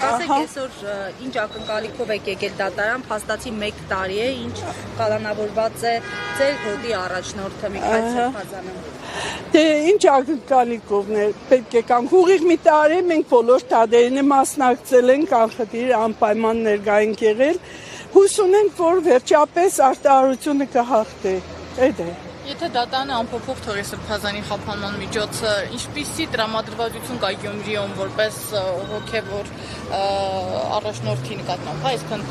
ասեք այսօր ինչ ակնկալիքով եք եկել դատարան, փաստացի 1 տարի է, ինչ կալանավորված է ձեր հոտի առաջնորդը Միքայել Սրբազանը։ Դե ինչ ակնկալիքովն է, պետք է կանք ուղիղ մի տարի մենք բոլոր դատերին մասնակցել ենք, անխտիր անպայման ներկա ենք եղել, հույս ունենք, որ վերջապես արտահայտությունը կհաղթի, այդ է։ Եթե դատարանը ամփոփող թողի Սրբազանի խափանման միջոցը, ինչպիսի տրամադրվածություն կա Գյումրիում որպես հոգևոր առաջնորդի նկատմամբ, այսինքն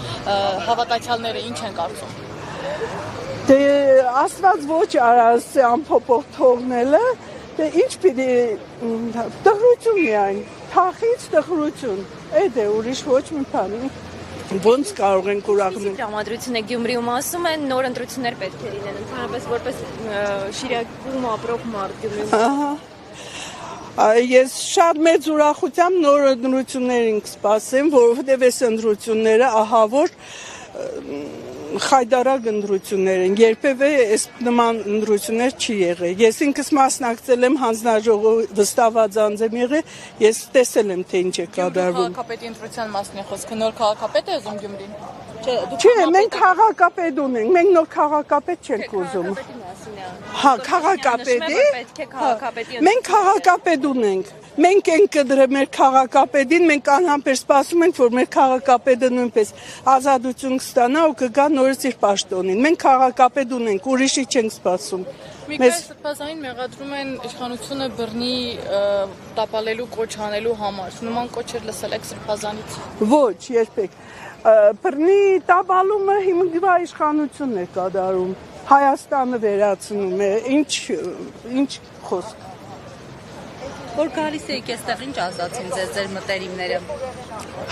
հավատացյալները ինչ են կարծում։ Դե Աստված ոչ արած ամփոփող թողնելը, դե ինչ պիտի տխրություն միայն, թախից տխրություն, այդ է ուրիշ ոչ մի բան։ Ոնց կարող ենք ուրախնել։ Տրամադրությունը Գյումրիում ասում են նոր ընտրություններ պետք է լինեն, ընդհանրապես որպես Շիրակում ապրող մարդ Գյումրիում։ Ես շատ մեծ ուրախությամբ նոր ընտրություններ ենք սպասեմ, որովհետև այս ընտրությունները ահա որ խայդարակ ընտրություններ են, երբևէ այս նման ընտրություններ չի եղել։ Ես ինքս մասնակցել եմ հանձնաժողովի վստահված անձ եմ եղել, ես տեսել եմ թե ինչ է կատարվում։ Քաղաքապետի ընտրության մասն է խոսքը, նոր քաղաքապետ է ուզում Գյումրին։ Չէ, մենք քաղաքապետ ունենք, մենք նոր քաղաքապետ չենք ուզում։ Հա, քաղաքապետի։ Մենք քաղաքապետ ունենք։ Մենք ենք կդրել մեր քաղաքապետին, մենք անհամբեր սպասում ենք, որ մեր քաղաքապետը նույնպես ազատություն կստանա ու կգա նորից իր պաշտոնին։ Մենք քաղաքապետ ունենք, ուրիշի չենք սպասում։ Միքայել Սրբազանին մեղադրում են իշխանությունը բռնի տապալելու կոչ անելու համար։ Նման կոչեր լսել եք Սրբազանից։ Ոչ, երբեք։ Բռնի տապալումը հիմնվա իշխանությունն է կատարում։ Հայաստանը վերացնում է, ինչ խոսք։ Որ գալիս եք այստեղ ինչ ասացին ձեր մտերիմները։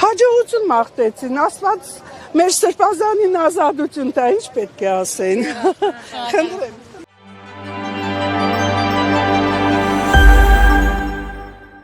Հաջողություն մաղթեցին, Աստված մեր Սրբազանին ազատություն տա, ինչ պետք է ասեն։ Խնդրեմ։